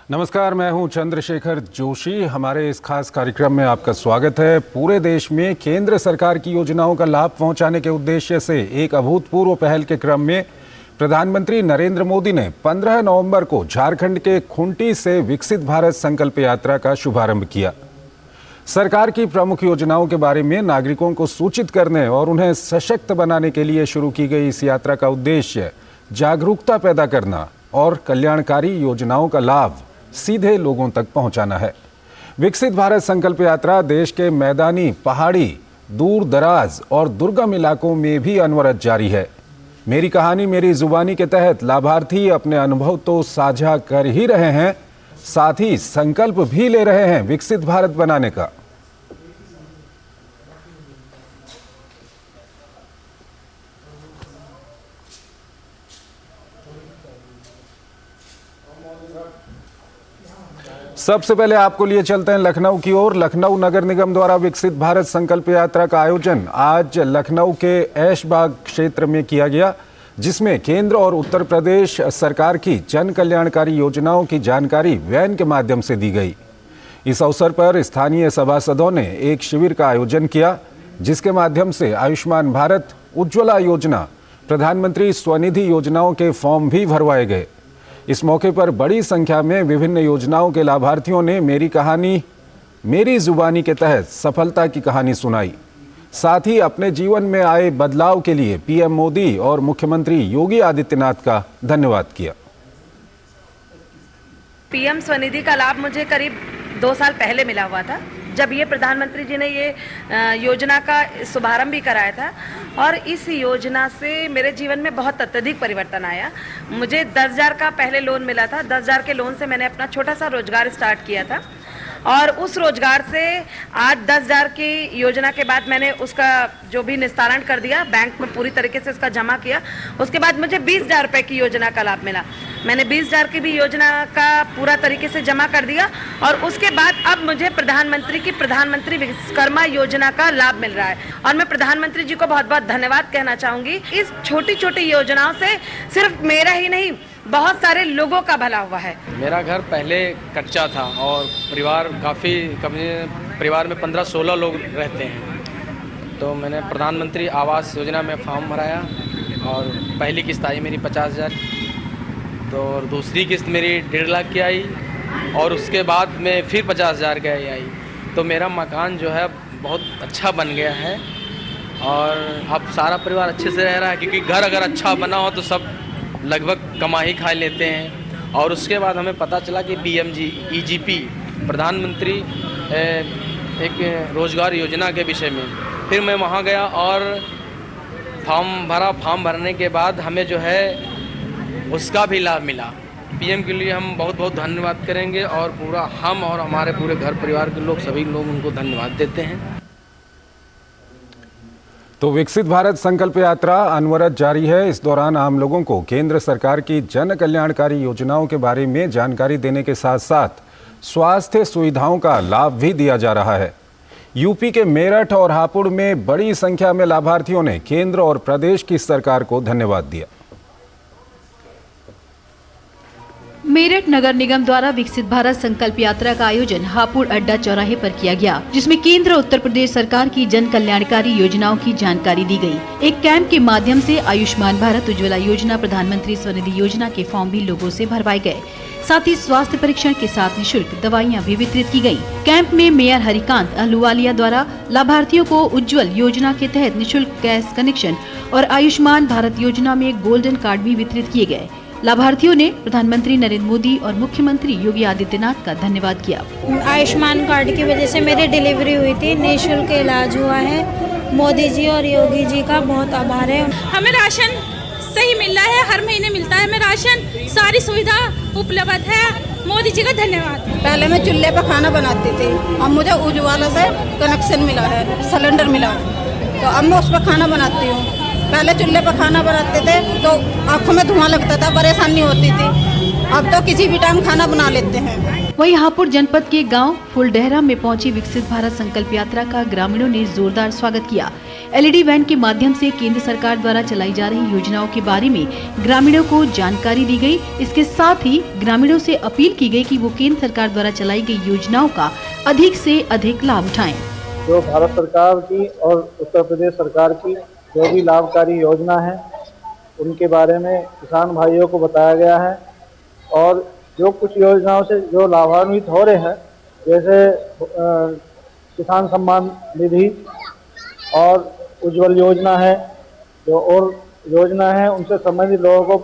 नमस्कार, मैं हूं चंद्रशेखर जोशी। हमारे इस खास कार्यक्रम में आपका स्वागत है। पूरे देश में केंद्र सरकार की योजनाओं का लाभ पहुंचाने के उद्देश्य से एक अभूतपूर्व पहल के क्रम में प्रधानमंत्री नरेंद्र मोदी ने 15 नवंबर को झारखंड के खूंटी से विकसित भारत संकल्प यात्रा का शुभारंभ किया। सरकार की प्रमुख योजनाओं के बारे में नागरिकों को सूचित करने और उन्हें सशक्त बनाने के लिए शुरू की गई इस यात्रा का उद्देश्य जागरूकता पैदा करना और कल्याणकारी योजनाओं का लाभ सीधे लोगों तक पहुंचाना है। विकसित भारत संकल्प यात्रा देश के मैदानी, पहाड़ी, दूर दराज और दुर्गम इलाकों में भी अनवरत जारी है। मेरी कहानी मेरी जुबानी के तहत लाभार्थी अपने अनुभव तो साझा कर ही रहे हैं, साथ ही संकल्प भी ले रहे हैं विकसित भारत बनाने का। सबसे पहले आपको लिए चलते हैं लखनऊ की ओर। लखनऊ नगर निगम द्वारा विकसित भारत संकल्प यात्रा का आयोजन आज लखनऊ के ऐशबाग क्षेत्र में किया गया, जिसमें केंद्र और उत्तर प्रदेश सरकार की जन कल्याणकारी योजनाओं की जानकारी वैन के माध्यम से दी गई। इस अवसर पर स्थानीय सभासदों ने एक शिविर का आयोजन किया, जिसके माध्यम से आयुष्मान भारत, उज्ज्वला योजना, प्रधानमंत्री स्वनिधि योजनाओं के फॉर्म भी भरवाए गए। इस मौके पर बड़ी संख्या में विभिन्न योजनाओं के लाभार्थियों ने मेरी कहानी मेरी जुबानी के तहत सफलता की कहानी सुनाई। साथ ही अपने जीवन में आए बदलाव के लिए पीएम मोदी और मुख्यमंत्री योगी आदित्यनाथ का धन्यवाद किया। पीएम स्वनिधि का लाभ मुझे करीब 2 साल पहले मिला हुआ था, जब ये प्रधानमंत्री जी ने ये योजना का शुभारंभ भी कराया था, और इस योजना से मेरे जीवन में बहुत अत्यधिक परिवर्तन आया। मुझे 10,000 का पहले लोन मिला था। 10,000 के लोन से मैंने अपना छोटा सा रोजगार स्टार्ट किया था, और उस रोजगार से आज 10,000 की योजना के बाद मैंने उसका जो भी निस्तारण कर दिया, बैंक में पूरी तरीके से उसका जमा किया। उसके बाद मुझे 20,000 रुपये की योजना का लाभ मिला। मैंने 20,000 की भी योजना का पूरा तरीके से जमा कर दिया, और उसके बाद अब मुझे प्रधानमंत्री विश्वकर्मा योजना का लाभ मिल रहा है। और मैं प्रधानमंत्री जी को बहुत बहुत धन्यवाद कहना चाहूँगी। इस छोटी छोटी योजनाओं से सिर्फ मेरा ही नहीं, बहुत सारे लोगों का भला हुआ है। मेरा घर पहले कच्चा था और परिवार परिवार में 15-16 लोग रहते हैं। तो मैंने प्रधानमंत्री आवास योजना में फॉर्म भराया, और पहली किस्त आई मेरी 50,000, तो दूसरी किस्त मेरी 1.5 लाख की आई, और उसके बाद में फिर 50,000 की आई। तो मेरा मकान जो है बहुत अच्छा बन गया है, और अब सारा परिवार अच्छे से रह रहा है, क्योंकि घर अगर अच्छा बना हो तो सब लगभग कमा ही खा लेते हैं। और उसके बाद हमें पता चला कि पीएमजी ईजीपी प्रधानमंत्री एक रोजगार योजना के विषय में, फिर मैं वहाँ गया और फॉर्म भरा। फॉर्म भरने के बाद हमें जो है उसका भी लाभ मिला। पीएम के लिए हम बहुत बहुत धन्यवाद करेंगे, और पूरा हम और हमारे पूरे घर परिवार के लोग, सभी लोग उनको धन्यवाद देते हैं। तो विकसित भारत संकल्प यात्रा अनवरत जारी है। इस दौरान आम लोगों को केंद्र सरकार की जन कल्याणकारी योजनाओं के बारे में जानकारी देने के साथ साथ स्वास्थ्य सुविधाओं का लाभ भी दिया जा रहा है। यूपी के मेरठ और हापुड़ में बड़ी संख्या में लाभार्थियों ने केंद्र और प्रदेश की सरकार को धन्यवाद दिया। मेरठ नगर निगम द्वारा विकसित भारत संकल्प यात्रा का आयोजन हापुड़ अड्डा चौराहे पर किया गया, जिसमें केंद्र और उत्तर प्रदेश सरकार की जन कल्याणकारी योजनाओं की जानकारी दी गई। एक कैंप के माध्यम से आयुष्मान भारत, उज्ज्वला योजना, प्रधानमंत्री स्वनिधि योजना के फॉर्म भी लोगों से भरवाए गए। साथ ही स्वास्थ्य परीक्षण के साथ निःशुल्क दवाइयां भी वितरित की गयी। कैंप में मेयर हरिकांत अहलूवालिया द्वारा लाभार्थियों को उज्ज्वल योजना के तहत निःशुल्क गैस कनेक्शन और आयुष्मान भारत योजना में गोल्डन कार्ड भी वितरित किए गए। लाभार्थियों ने प्रधानमंत्री नरेंद्र मोदी और मुख्यमंत्री योगी आदित्यनाथ का धन्यवाद किया। आयुष्मान कार्ड की वजह से मेरी डिलीवरी हुई थी, निःशुल्क इलाज हुआ है। मोदी जी और योगी जी का बहुत आभार है। हमें राशन सही मिल रहा है, हर महीने मिलता है हमें राशन, सारी सुविधा उपलब्ध है। मोदी जी का धन्यवाद। पहले मैं चूल्हे पर खाना बनाती थी, अब मुझे उज्ज्वला से कनेक्शन मिला है, सिलेंडर मिला, तो अब मैं उस पर खाना बनाती हूँ। पहले चूल्हे पर खाना बनाते थे तो आँखों में धुआं लगता था, परेशानी होती थी। अब तो किसी भी टाइम खाना बना लेते हैं। वहीं हापुड़ जनपद के गांव फुलडेहरा में पहुंची विकसित भारत संकल्प यात्रा का ग्रामीणों ने जोरदार स्वागत किया। एलईडी वैन के माध्यम से केंद्र सरकार द्वारा चलाई जा रही योजनाओं के बारे में ग्रामीणों को जानकारी दी गई। इसके साथ ही ग्रामीणों से अपील की गई कि वो केंद्र सरकार द्वारा चलाई गई योजनाओं का अधिक से अधिक लाभ उठाएं। जो भारत सरकार की और उत्तर प्रदेश सरकार की जो भी लाभकारी योजना है उनके बारे में किसान भाइयों को बताया गया है और जो कुछ योजनाओं से जो लाभान्वित हो रहे हैं, जैसे किसान सम्मान निधि और उज्ज्वल योजना है, जो और योजना है उनसे संबंधित लोगों को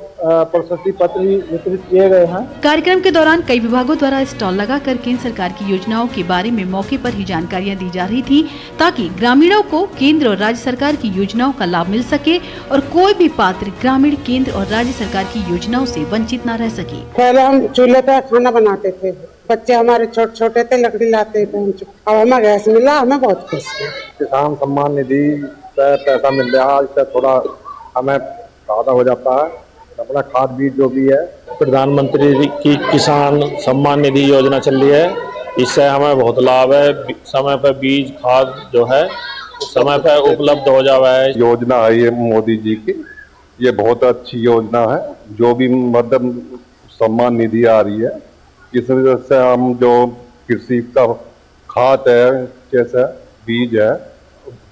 प्रशस्ति पत्र भी वितरित किए गए हैं। कार्यक्रम के दौरान कई विभागों द्वारा स्टॉल लगाकर केंद्र सरकार की योजनाओं के बारे में मौके पर ही जानकारियां दी जा रही थी, ताकि ग्रामीणों को केंद्र और राज्य सरकार की योजनाओं का लाभ मिल सके और कोई भी पात्र ग्रामीण केंद्र और राज्य सरकार की योजनाओं से वंचित न रह सके। पहले हम चूल्हे पे खाना बनाते थे, बच्चे हमारे छोटे छोटे थे, लकड़ी लाते थे। अब हमें गैस मिला, हमें बहुत खुश है। किसान सम्मान निधि से पैसा मिल रहा है, इससे थोड़ा हमें फायदा हो जाता है। अपना खाद बीज जो भी है, प्रधानमंत्री की किसान सम्मान निधि योजना चल रही है, इससे हमें बहुत लाभ है। समय पर बीज खाद जो है समय पर उपलब्ध हो जावा है। योजना है ये मोदी जी की, ये बहुत अच्छी योजना है। जो भी मतलब सम्मान निधि आ रही है, इस वजह से हम जो कृषि का खाद है, जैसे बीज है,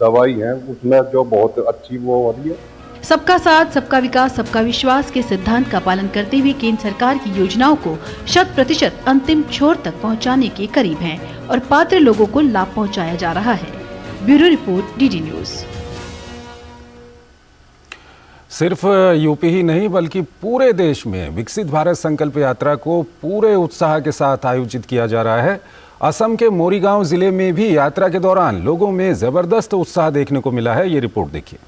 दवाई है, उसमें जो बहुत अच्छी वो हो रही है। सबका साथ, सबका विकास, सबका विश्वास के सिद्धांत का पालन करते हुए केंद्र सरकार की योजनाओं को 100% अंतिम छोर तक पहुंचाने के करीब हैं और पात्र लोगों को लाभ पहुंचाया जा रहा है। Bureau report, DD news. सिर्फ यूपी ही नहीं बल्कि पूरे देश में विकसित भारत संकल्प यात्रा को पूरे उत्साह के साथ आयोजित किया जा रहा है। असम के मोरीगांव जिले में भी यात्रा के दौरान लोगों में जबरदस्त उत्साह देखने को मिला है। ये रिपोर्ट देखिए।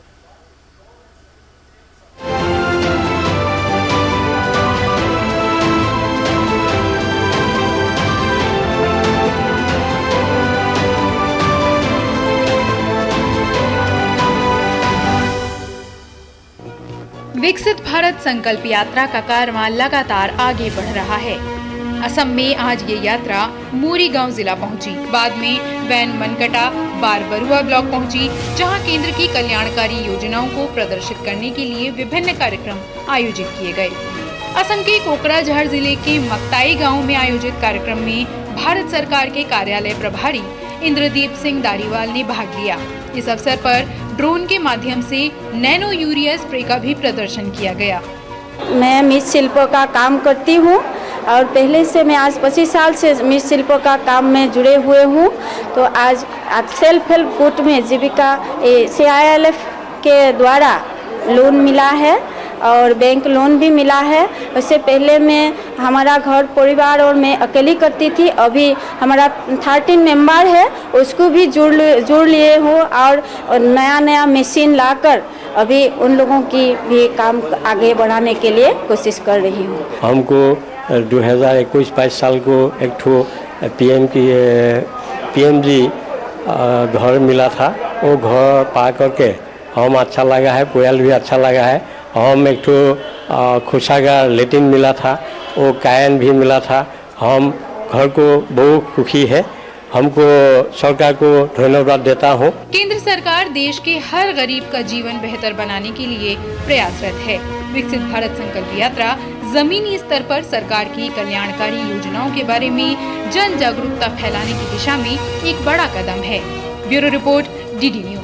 विकसित भारत संकल्प यात्रा का कारवां लगातार आगे बढ़ रहा है। असम में आज ये यात्रा मोरीगांव जिला पहुंची, बाद में वैन मनकटा बारबरुआ ब्लॉक पहुंची, जहां केंद्र की कल्याणकारी योजनाओं को प्रदर्शित करने के लिए विभिन्न कार्यक्रम आयोजित किए गए। असम के कोकराझार जिले के मकताई गांव में आयोजित कार्यक्रम में भारत सरकार के कार्यालय प्रभारी इंद्रदीप सिंह दारीवाल ने भाग लिया। इस अवसर पर ड्रोन के माध्यम से नैनो यूरिया स्प्रे का भी प्रदर्शन किया गया। मैं मृत शिल्पों का काम करती हूँ और पहले से मैं आज 25 साल से मृत शिल्पों का काम में जुड़े हुए हूँ। तो आज सेल्फ हेल्प ग्रुप में जीविका CILF के द्वारा लोन मिला है और बैंक लोन भी मिला है। उससे पहले मैं हमारा घर परिवार और मैं अकेली करती थी, अभी हमारा 13 मेंबर है, उसको भी जुड़ लिए हूँ और नया मशीन लाकर अभी उन लोगों की भी काम आगे बढ़ाने के लिए कोशिश कर रही हूँ। हमको 2021-22 साल को एक ठो PMG घर मिला था। वो घर पा करके हम अच्छा लगा है, कोयल भी अच्छा लगा है। हम एक ठो खुशागार लेटिन मिला था, वो कायन भी मिला था। हम घर को बहुत खुशी है, हमको सरकार को धन्यवाद देता हूँ। केंद्र सरकार देश के हर गरीब का जीवन बेहतर बनाने के लिए प्रयासरत है। विकसित भारत संकल्प यात्रा जमीनी स्तर पर सरकार की कल्याणकारी योजनाओं के बारे में जन जागरूकता फैलाने की दिशा में एक बड़ा कदम है। Bureau report, DD news.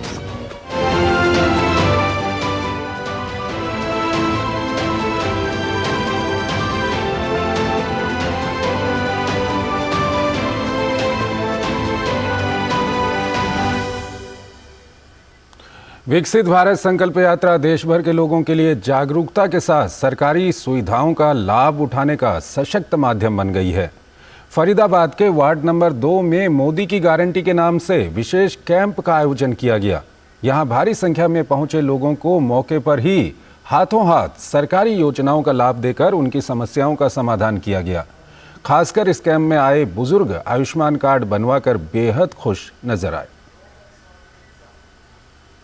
विकसित भारत संकल्प यात्रा देश भर के लोगों के लिए जागरूकता के साथ सरकारी सुविधाओं का लाभ उठाने का सशक्त माध्यम बन गई है। फरीदाबाद के वार्ड नंबर 2 में मोदी की गारंटी के नाम से विशेष कैंप का आयोजन किया गया। यहां भारी संख्या में पहुंचे लोगों को मौके पर ही हाथों हाथ सरकारी योजनाओं का लाभ देकर उनकी समस्याओं का समाधान किया गया। खासकर इस कैंप में आए बुजुर्ग आयुष्मान कार्ड बनवाकर बेहद खुश नजर आए।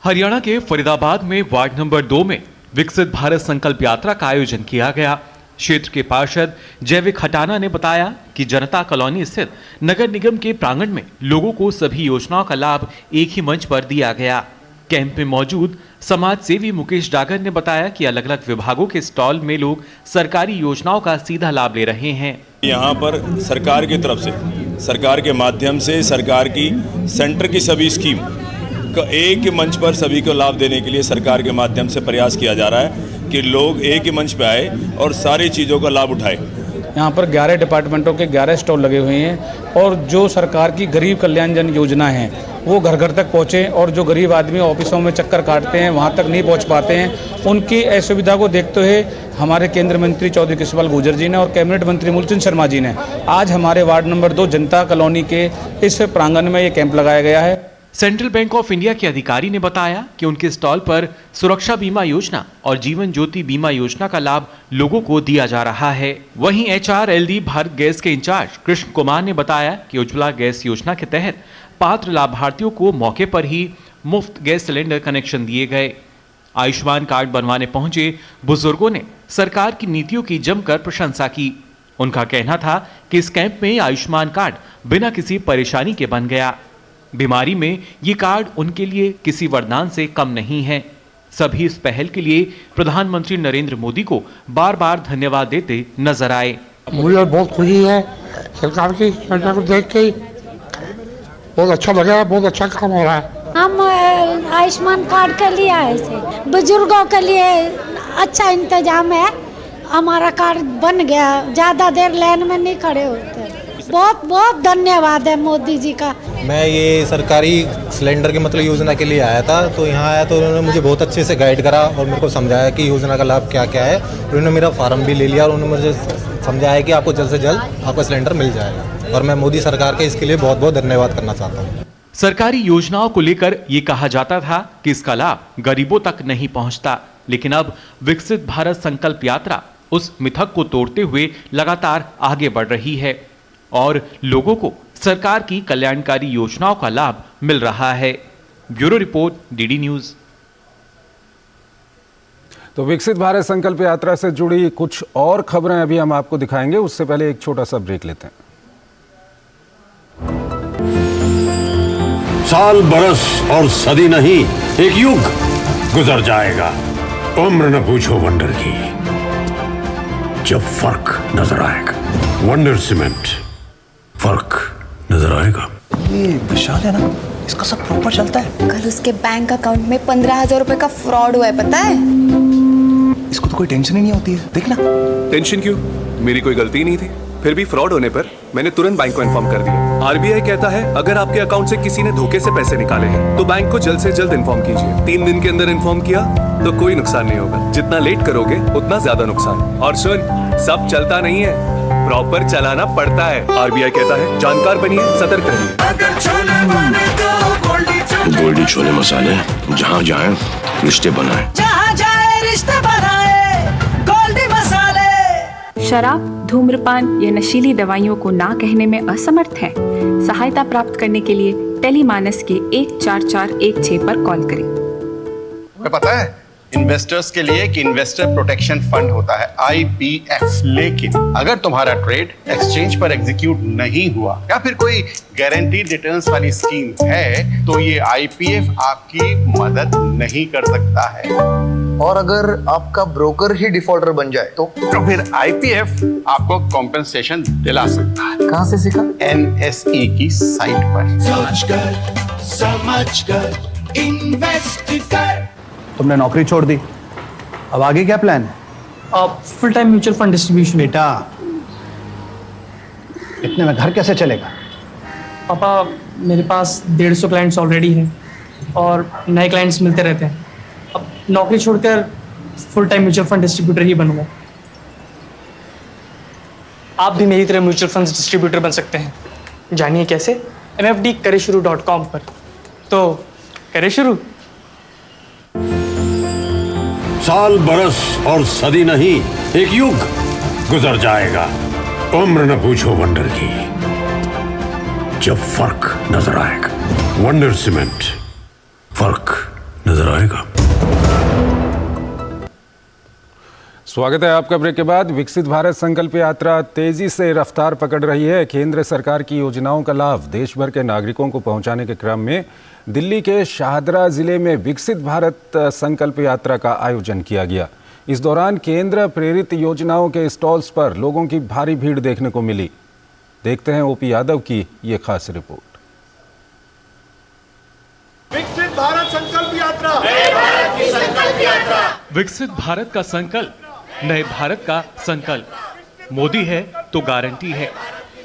हरियाणा के फरीदाबाद में वार्ड नंबर 2 में विकसित भारत संकल्प यात्रा का आयोजन किया गया। क्षेत्र के पार्षद जैविक खटाना ने बताया कि जनता कॉलोनी स्थित नगर निगम के प्रांगण में लोगों को सभी योजनाओं का लाभ एक ही मंच पर दिया गया। कैंप में मौजूद समाज सेवी मुकेश डागर ने बताया कि अलग अलग विभागों के स्टॉल में लोग सरकारी योजनाओं का सीधा लाभ ले रहे हैं। यहाँ पर सरकार की तरफ से, सरकार के माध्यम से सरकार की सेंटर की सभी स्कीम का एक ही मंच पर सभी को लाभ देने के लिए सरकार के माध्यम से प्रयास किया जा रहा है कि लोग एक ही मंच पर आए और सारी चीज़ों का लाभ उठाए। यहाँ पर 11 डिपार्टमेंटों के 11 स्टॉल लगे हुए हैं और जो सरकार की गरीब कल्याण जन योजना है वो घर घर तक पहुँचे और जो गरीब आदमी ऑफिसों में चक्कर काटते हैं वहाँ तक नहीं पहुँच पाते हैं, उनकी असुविधा को देखते हुए हमारे केंद्रीय मंत्री चौधरी कृष्णपाल गुर्जर जी ने और कैबिनेट मंत्री मूलचंद शर्मा जी ने आज हमारे वार्ड नंबर 2 जनता कॉलोनी के इस प्रांगण में ये कैंप लगाया गया है। सेंट्रल बैंक ऑफ इंडिया के अधिकारी ने बताया कि उनके स्टॉल पर सुरक्षा बीमा योजना और जीवन ज्योति बीमा योजना का लाभ लोगों को दिया जा रहा है। वहीं HRLD भारत गैस के इंचार्ज कृष्ण कुमार ने बताया कि उज्ज्वला गैस योजना के तहत पात्र लाभार्थियों को मौके पर ही मुफ्त गैस सिलेंडर कनेक्शन दिए गए। आयुष्मान कार्ड बनवाने पहुंचे बुजुर्गों ने सरकार की नीतियों की जमकर प्रशंसा की। उनका कहना था कि इस कैंप में आयुष्मान कार्ड बिना किसी परेशानी के बन गया। बीमारी में ये कार्ड उनके लिए किसी वरदान से कम नहीं है। सभी इस पहल के लिए प्रधानमंत्री नरेंद्र मोदी को बार बार धन्यवाद देते नजर आए। मुझे बहुत खुशी है सरकार की योजना को देख के, बहुत अच्छा लगा, बहुत अच्छा काम हो रहा है। हम आयुष्मान कार्ड के लिए आए थे, बुजुर्गों के लिए अच्छा इंतजाम है, हमारा कार्ड बन गया, ज्यादा देर लाइन में नहीं खड़े होते। बहुत बहुत धन्यवाद है मोदी जी का। मैं ये सरकारी सिलेंडर के मतलब योजना के लिए आया था, तो यहाँ आया तो उन्होंने मुझे बहुत अच्छे से गाइड करा और मेरे को समझाया कि योजना का लाभ क्या क्या है। उन्होंने मेरा फार्म भी ले लिया और उन्होंने मुझे समझाया कि आपको जल्द से जल्द आपका सिलेंडर मिल जाएगा और मैं मोदी सरकार के इसके लिए बहुत बहुत धन्यवाद करना चाहता हूँ। सरकारी योजनाओं को लेकर ये कहा जाता था कि इसका लाभ गरीबों तक नहीं पहुंचता, लेकिन अब विकसित भारत संकल्प यात्रा उस मिथक को तोड़ते हुए लगातार आगे बढ़ रही है और लोगों को सरकार की कल्याणकारी योजनाओं का लाभ मिल रहा है। Bureau report, DD news. तो विकसित भारत संकल्प यात्रा से जुड़ी कुछ और खबरें अभी हम आपको दिखाएंगे, उससे पहले एक छोटा सा ब्रेक लेते हैं। साल, बरस और सदी नहीं, एक युग गुजर जाएगा। उम्र न पूछो वंडर की, जब फर्क नजर आएगा। वंडर सीमेंट, फर्क नजर आएगा। ये विशाल है ना, इसका सब प्रॉपर चलता है। कल उसके बैंक अकाउंट में 15,000 रुपए का फ्रॉड हुआ है, पता है? इसको तो कोई टेंशन ही नहीं होती है, देखना। टेंशन क्यों? मेरी कोई गलती नहीं थी, फिर भी फ्रॉड होने पर मैंने तुरंत बैंक को इन्फॉर्म कर दिया। आरबीआई कहता है अगर आपके अकाउंट से किसी ने धोखे से पैसे निकाले हैं तो बैंक को जल्द से जल्द इन्फॉर्म कीजिए। 3 दिन के अंदर इन्फॉर्म किया तो कोई नुकसान नहीं होगा, जितना लेट करोगे उतना ज्यादा नुकसान। और सुन, सब चलता नहीं है, प्रॉपर चलाना पड़ता है। आरबीआई कहता है जानकार बनिए, सतर्क रहिए। गोल्डी छोले मसाले, जहाँ जाए रिश्ते बनाए, जहाँ जाए रिश्ते बनाए, गोल्डी मसाले। शराब, धूम्रपान या नशीली दवाइयों को ना कहने में असमर्थ है? सहायता प्राप्त करने के लिए टेलीमानस के 14416 पर कॉल करें। तुम्हें पता है इन्वेस्टर्स के लिए एक इन्वेस्टर प्रोटेक्शन फंड होता है, IPF। लेकिन अगर तुम्हारा ट्रेड एक्सचेंज पर एग्जीक्यूट नहीं हुआ या फिर कोई गारंटीड रिटर्न्स वाली स्कीम है तो ये IPF आपकी मदद नहीं कर सकता है। और अगर आपका ब्रोकर ही डिफॉल्टर बन जाए तो फिर IPF आपको कॉम्पेंसेशन दिला सकता है। कहाँ से सीखा? NSE की साइट पर। सोच कर, समझ कर, इन्वेस्ट कर। तुमने नौकरी छोड़ दी, अब आगे क्या प्लान है? Full time mutual fund distribution. बेटा, इतने में घर कैसे चलेगा? पापा, मेरे पास 150 क्लाइंट्स ऑलरेडी हैं और नए क्लाइंट्स मिलते रहते हैं। अब नौकरी छोड़कर full time mutual fund distributor ही बनूंगा। आप भी मेरी तरह म्यूचुअल फंड डिस्ट्रीब्यूटर बन सकते हैं। जानिए कैसे? mfdkareshuru.com पर। तो करें शुरू। साल, बरस और सदी नहीं, एक युग गुजर जाएगा। उम्र न पूछो वंडर की, जब फर्क नजर आएगा। वंडर सीमेंट, फर्क नजर आएगा। स्वागत है आपका ब्रेक के बाद। विकसित भारत संकल्प यात्रा तेजी से रफ्तार पकड़ रही है। केंद्र सरकार की योजनाओं का लाभ देश भर के नागरिकों को पहुंचाने के क्रम में दिल्ली के शाहदरा जिले में विकसित भारत संकल्प यात्रा का आयोजन किया गया। इस दौरान केंद्र प्रेरित योजनाओं के स्टॉल्स पर लोगों की भारी भीड़ देखने को मिली। देखते हैं ओपी यादव की ये खास रिपोर्ट। विकसित भारत संकल्प यात्रा, नए भारत की संकल्प यात्रा। विकसित भारत का संकल्प, नए भारत का संकल्प। मोदी है तो गारंटी है,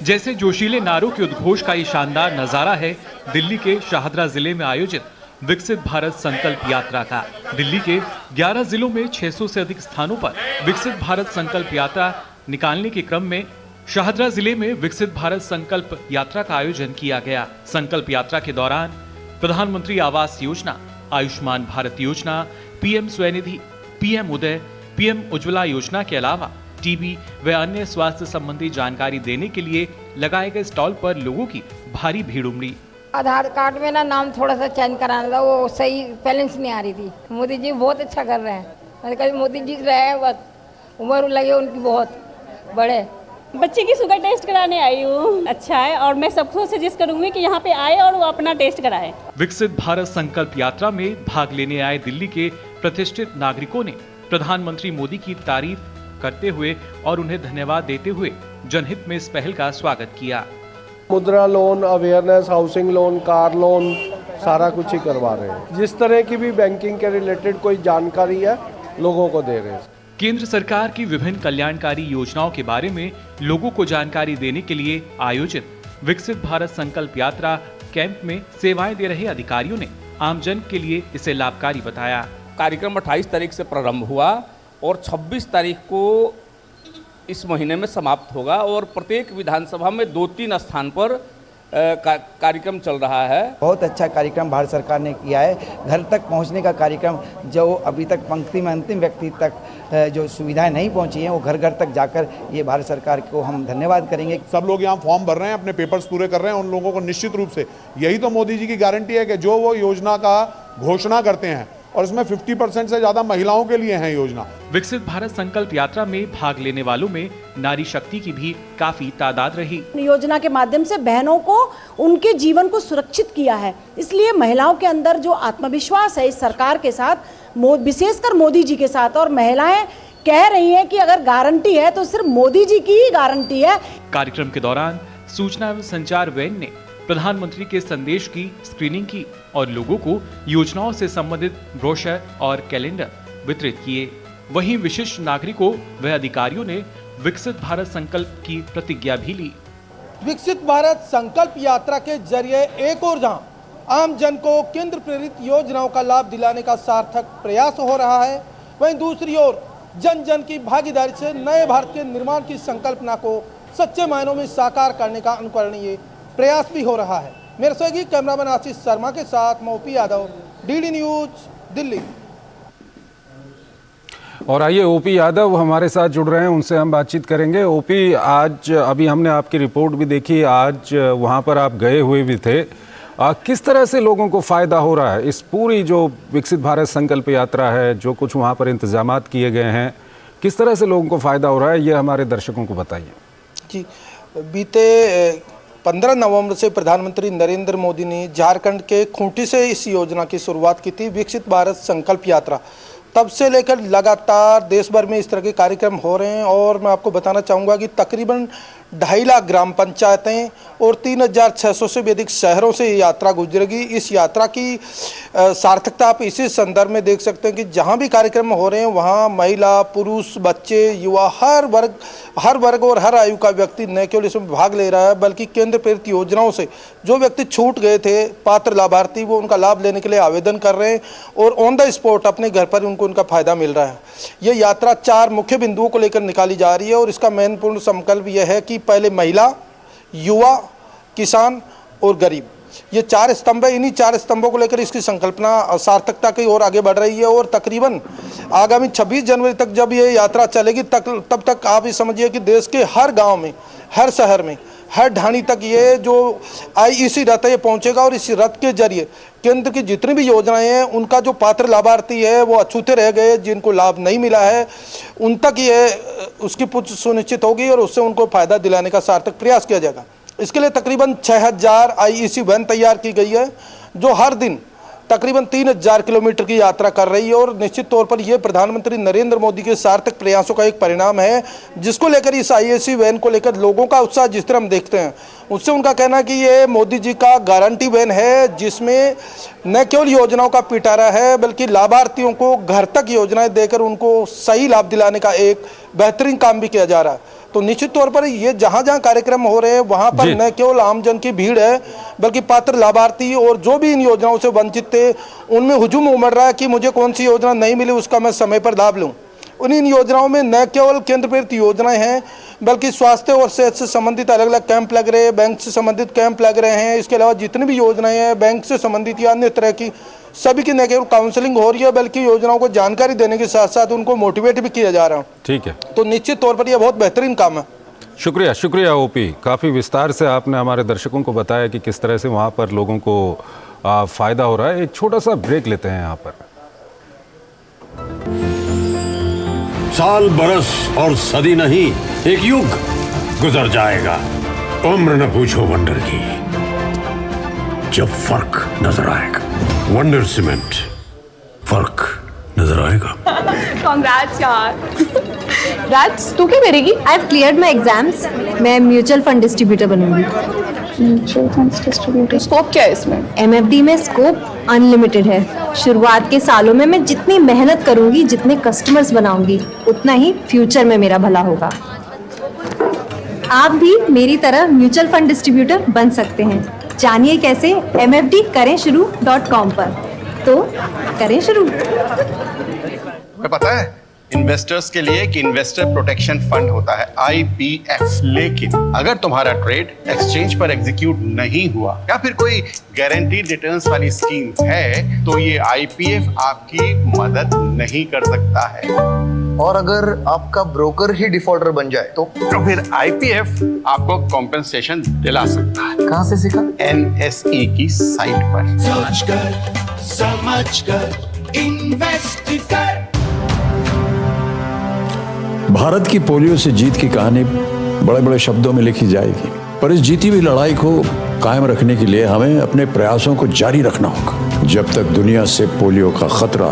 जैसे जोशीले नारों के उद्घोष का ये शानदार नजारा है दिल्ली के शाहदरा जिले में आयोजित विकसित भारत संकल्प यात्रा का। दिल्ली के 11 जिलों में 600 से अधिक स्थानों पर विकसित भारत संकल्प यात्रा निकालने के क्रम में शाहदरा जिले में विकसित भारत संकल्प यात्रा का आयोजन किया गया। संकल्प यात्रा के दौरान प्रधानमंत्री आवास योजना, आयुष्मान भारत योजना, पीएम स्वनिधि, पीएम उदय, पीएम उज्ज्वला योजना के अलावा टीबी व अन्य स्वास्थ्य संबंधी जानकारी देने के लिए लगाए गए स्टॉल पर लोगों की भारी भीड़ उमड़ी। आधार कार्ड में ना नाम थोड़ा सा चेंज कराना था, वो सही बैलेंस नहीं आ रही थी। मोदी जी बहुत अच्छा कर रहे हैं, मैंने कहा मोदी जी रहे हैं, बस उम्र लगे उनकी बहुत बड़े। बच्चे की शुगर टेस्ट कराने आई हूँ, अच्छा है, और मैं सबको सजेस्ट करूंगी कि यहाँ पे आए और वो अपना टेस्ट कराएं। विकसित भारत संकल्प यात्रा में भाग लेने आए दिल्ली के प्रतिष्ठित नागरिकों ने प्रधानमंत्री मोदी की तारीफ करते हुए और उन्हें धन्यवाद देते हुए जनहित में इस पहल का स्वागत किया। मुद्रा loan, awareness, housing loan, car loan, सारा कुछ ही करवा रहे हैं। जिस तरह की भी बैंकिंग के रिलेटेड कोई जानकारी है लोगों को दे रहे हैं। केंद्र सरकार की विभिन्न कल्याणकारी योजनाओं के बारे में लोगों को जानकारी देने के लिए आयोजित विकसित भारत संकल्प यात्रा कैंप में सेवाएं दे रहे अधिकारियों ने आमजन के लिए इसे लाभकारी बताया। कार्यक्रम 28 तारीख से प्रारंभ हुआ और 26 तारीख को इस महीने में समाप्त होगा और प्रत्येक विधानसभा में 2-3 स्थान पर कार्यक्रम चल रहा है। बहुत अच्छा कार्यक्रम भारत सरकार ने किया है। घर तक पहुंचने का कार्यक्रम, जो अभी तक पंक्ति में अंतिम व्यक्ति तक जो सुविधाएं नहीं पहुंची हैं, वो घर घर तक जाकर ये भारत सरकार को हम धन्यवाद करेंगे। सब लोग यहाँ फॉर्म भर रहे हैं, अपने पेपर्स पूरे कर रहे हैं। उन लोगों को निश्चित रूप से यही तो मोदी जी की गारंटी है कि जो वो योजना का घोषणा करते हैं और इसमें 50% से ज्यादा महिलाओं के लिए है योजना। विकसित भारत संकल्प यात्रा में भाग लेने वालों में नारी शक्ति की भी काफी तादाद रही। योजना के माध्यम से बहनों को उनके जीवन को सुरक्षित किया है, इसलिए महिलाओं के अंदर जो आत्मविश्वास है इस सरकार के साथ, विशेषकर मोदी जी के साथ, और महिलाएं कह रही हैं कि अगर गारंटी है तो सिर्फ मोदी जी की ही गारंटी है। कार्यक्रम के दौरान सूचना एवं संचार वैन ने प्रधानमंत्री के संदेश की स्क्रीनिंग की और लोगों को योजनाओं से संबंधित ब्रोशर और कैलेंडर वितरित किए। वहीं विशिष्ट नागरिकों व अधिकारियों ने विकसित भारत संकल्प की प्रतिज्ञा भी ली। विकसित भारत संकल्प यात्रा के जरिए एक और जहां आम जन को केंद्र प्रेरित योजनाओं का लाभ दिलाने का सार्थक प्रयास हो रहा है, वहीं दूसरी ओर जन जन की भागीदारी से नए भारत के निर्माण की संकल्पना को सच्चे मायनों में साकार करने का अनुकरणीय प्रयास भी हो रहा है। मेरे सहयोगी कैमरामैन आशीष शर्मा के साथ मैं OP Yadav, DD news, Delhi. और आइए ओपी यादव हमारे साथ जुड़ रहे हैं, उनसे हम बातचीत करेंगे। ओपी, आज अभी हमने आपकी रिपोर्ट भी देखी, आज वहां पर आप गए हुए भी थे। किस तरह से लोगों को फ़ायदा हो रहा है इस पूरी जो विकसित भारत संकल्प यात्रा है, जो कुछ वहाँ पर इंतजामात किए गए हैं, किस तरह से लोगों को फ़ायदा हो रहा है, ये हमारे दर्शकों को बताइए। जी, बीते 15 नवंबर से प्रधानमंत्री नरेंद्र मोदी ने झारखंड के खूंटी से इस योजना की शुरुआत की थी, विकसित भारत संकल्प यात्रा। तब से लेकर लगातार देश भर में इस तरह के कार्यक्रम हो रहे हैं और मैं आपको बताना चाहूँगा कि तकरीबन 2.5 लाख ग्राम पंचायतें और 3600 से भी अधिक शहरों से ये यात्रा गुजरेगी। इस यात्रा की सार्थकता आप इसी संदर्भ में देख सकते हैं कि जहाँ भी कार्यक्रम हो रहे हैं वहाँ महिला, पुरुष, बच्चे, युवा, हर वर्ग और हर आयु का व्यक्ति न केवल इसमें भाग ले रहा है, बल्कि केंद्र प्रेरित योजनाओं से जो व्यक्ति छूट गए थे, पात्र लाभार्थी, वो उनका लाभ लेने के लिए आवेदन कर रहे हैं और ऑन द स्पॉट अपने घर पर उनको उनका फायदा मिल रहा है। ये यात्रा 4 मुख्य बिंदुओं को लेकर निकाली जा रही है और इसका महत्वपूर्ण संकल्प यह है कि पहले महिला, युवा, किसान और गरीब, ये 4 स्तंभ है। इन्हीं 4 स्तंभों को लेकर इसकी संकल्पना सार्थकता की ओर आगे बढ़ रही है और तकरीबन आगामी 26 जनवरी तक जब ये यात्रा चलेगी तब तक आप ये समझिए कि देश के हर गांव में, हर शहर में हर ढाणी तक ये जो IEC रथ है ये पहुंचेगा और इस रथ के जरिए केंद्र की जितनी भी योजनाएं हैं उनका जो पात्र लाभार्थी है वो अछूते रह गए, जिनको लाभ नहीं मिला है, उन तक ये उसकी पुष्टि सुनिश्चित होगी और उससे उनको फायदा दिलाने का सार्थक प्रयास किया जाएगा। इसके लिए तकरीबन 6000 IEC वैन तैयार की गई है जो हर दिन तकरीबन 3000 किलोमीटर की यात्रा कर रही है और निश्चित तौर पर यह प्रधानमंत्री नरेंद्र मोदी के सार्थक प्रयासों का एक परिणाम है, जिसको लेकर इस IEC वैन को लेकर लोगों का उत्साह जिस तरह हम देखते हैं उससे उनका कहना है कि ये मोदी जी का गारंटी वैन है, जिसमें न केवल योजनाओं का पिटारा है बल्कि लाभार्थियों को घर तक योजनाएं देकर उनको सही लाभ दिलाने का एक बेहतरीन काम भी किया जा रहा है। तो निश्चित तौर पर ये जहां जहां कार्यक्रम हो रहे हैं वहां पर न केवल आमजन की भीड़ है बल्कि पात्र लाभार्थी और जो भी इन योजनाओं से वंचित थे उनमें हुजूम उमड़ रहा है कि मुझे कौन सी योजना नहीं मिली उसका मैं समय पर लाभ लूं। इन योजनाओं में न केवल केंद्र प्रेरित योजनाएं हैं बल्कि स्वास्थ्य और सेहत से संबंधित अलग अलग कैंप लग रहे हैं, बैंक से संबंधित कैंप लग रहे हैं। इसके अलावा जितनी भी योजनाएं हैं बैंक से संबंधित या अन्य तरह की सभी की न केवल काउंसलिंग हो रही है बल्कि योजनाओं को जानकारी देने के साथ साथ उनको मोटिवेट भी किया जा रहा है। ठीक है, तो निश्चित तौर पर यह बहुत बेहतरीन काम है। शुक्रिया OP, काफ़ी विस्तार से आपने हमारे दर्शकों को बताया कि किस तरह से वहाँ पर लोगों को फ़ायदा हो रहा है। एक छोटा सा ब्रेक लेते हैं यहाँ पर। साल बरस और सदी नहीं, एक युग गुजर जाएगा। उम्र न पूछो वंडर की, जब फर्क नजर आएगा। वंडर सीमेंट, फर्क नजर आएगा। कांग्रेट्स यार। राज तू क्या करेगी? I have cleared my exams, मैं म्यूचुअल फंड डिस्ट्रीब्यूटर बनूंगी। म्यूचुअल फंड डिस्ट्रीब्यूटर, स्कोप क्या है इसमें? MFD में स्कोप अनलिमिटेड है। शुरुआत के सालों में मैं जितनी मेहनत करूंगी, जितने कस्टमर्स बनाऊंगी, उतना ही फ्यूचर में मेरा भला होगा। आप भी मेरी तरह म्यूचुअल फंड डिस्ट्रीब्यूटर बन सकते हैं। जानिए कैसे, mfdkarenshuru.com पर। तो करें शुरू। तुम्हें पता है इन्वेस्टर्स के लिए एक इन्वेस्टर प्रोटेक्शन फंड होता है IPF, लेकिन अगर तुम्हारा ट्रेड एक्सचेंज पर एग्जीक्यूट नहीं हुआ या फिर कोई गारंटीड रिटर्न्स वाली स्कीम है तो ये IPF आपकी मदद नहीं कर सकता है। और अगर आपका ब्रोकर ही डिफॉल्टर बन जाए तो फिर IPF आपको कॉम्पेंसेशन दिला सकता है। कहां से सीखा? NSE की साइट पर। समझ कर इन्वेस्ट कर। भारत की पोलियो से जीत की कहानी बड़े बड़े शब्दों में लिखी जाएगी, पर इस जीती हुई लड़ाई को कायम रखने के लिए हमें अपने प्रयासों को जारी रखना होगा जब तक दुनिया से पोलियो का खतरा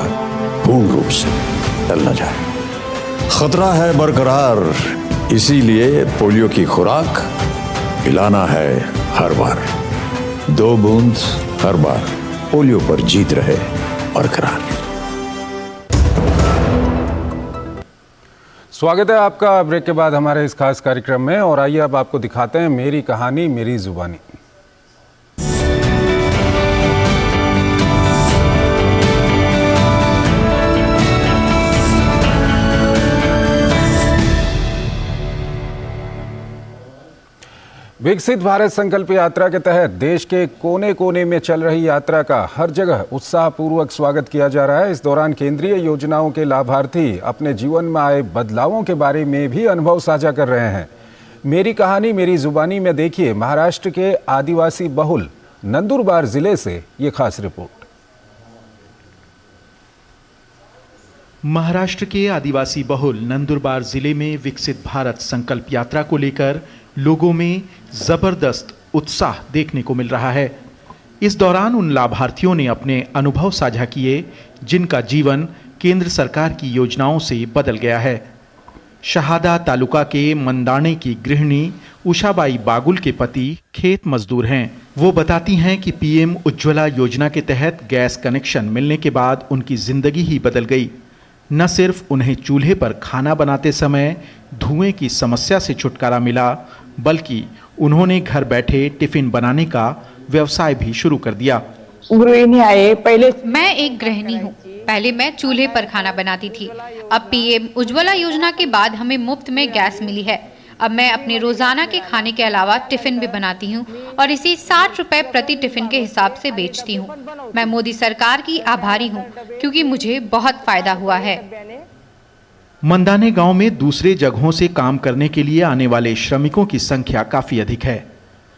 पूर्ण रूप से टल न जाए। खतरा है बरकरार, इसीलिए पोलियो की खुराक पिलाना है हर बार। 2 बूंद हर बार, पोलियो पर जीत रहे बरकरार। स्वागत है आपका ब्रेक के बाद हमारे इस खास कार्यक्रम में, और आइए अब आपको दिखाते हैं मेरी कहानी मेरी जुबानी। विकसित भारत संकल्प यात्रा के तहत देश के कोने कोने में चल रही यात्रा का हर जगह उत्साहपूर्वक स्वागत किया जा रहा है। इस दौरान केंद्रीय योजनाओं के लाभार्थी अपने जीवन में आए बदलावों के बारे में भी अनुभव साझा कर रहे हैं। मेरी कहानी मेरी जुबानी में देखिए महाराष्ट्र के आदिवासी बहुल नंदुरबार जिले से ये खास रिपोर्ट। महाराष्ट्र के आदिवासी बहुल नंदुरबार जिले में विकसित भारत संकल्प यात्रा को लेकर लोगों में जबरदस्त उत्साह देखने को मिल रहा है। इस दौरान उन लाभार्थियों ने अपने अनुभव साझा किए जिनका जीवन केंद्र सरकार की योजनाओं से बदल गया है। शहादा तालुका के मंदाणे की गृहिणी उषाबाई बागुल के पति खेत मजदूर हैं। वो बताती हैं कि PM उज्ज्वला योजना के तहत गैस कनेक्शन मिलने के बाद उनकी जिंदगी ही बदल गई। न सिर्फ उन्हें चूल्हे पर खाना बनाते समय धुएं की समस्या से छुटकारा मिला, बल्कि उन्होंने घर बैठे टिफिन बनाने का व्यवसाय भी शुरू कर दिया। गृहिणी आए पहले। मैं एक गृहिणी हूँ। पहले मैं चूल्हे पर खाना बनाती थी। अब PM उज्ज्वला योजना के बाद हमें मुफ्त में गैस मिली है। अब मैं अपने रोजाना के खाने के अलावा टिफिन भी बनाती हूँ और इसे 60 रुपए प्रति टिफिन के हिसाब से बेचती हूँ। मैं मोदी सरकार की आभारी हूँ क्योंकि मुझे बहुत फायदा हुआ है। मंदाने गांव में दूसरे जगहों से काम करने के लिए आने वाले श्रमिकों की संख्या काफी अधिक है।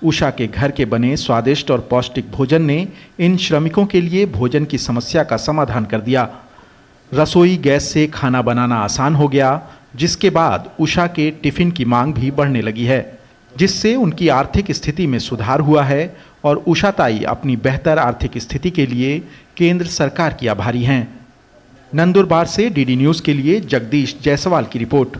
उषा के घर के बने स्वादिष्ट और पौष्टिक भोजन ने इन श्रमिकों के लिए भोजन की समस्या का समाधान कर दिया। रसोई गैस से खाना बनाना आसान हो गया, जिसके बाद उषा के टिफिन की मांग भी बढ़ने लगी है, जिससे उनकी आर्थिक स्थिति में सुधार हुआ है और उषा ताई अपनी बेहतर आर्थिक स्थिति के लिए केंद्र सरकार की आभारी हैं। नंदुरबार से डीडी न्यूज के लिए जगदीश जायसवाल की रिपोर्ट।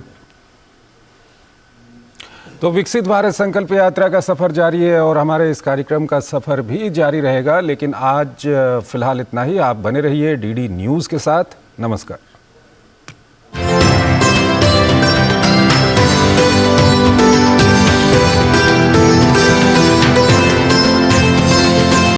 तो विकसित भारत संकल्प यात्रा का सफर जारी है और हमारे इस कार्यक्रम का सफर भी जारी रहेगा, लेकिन आज फिलहाल इतना ही। आप बने रहिए डीडी न्यूज के साथ। नमस्कार।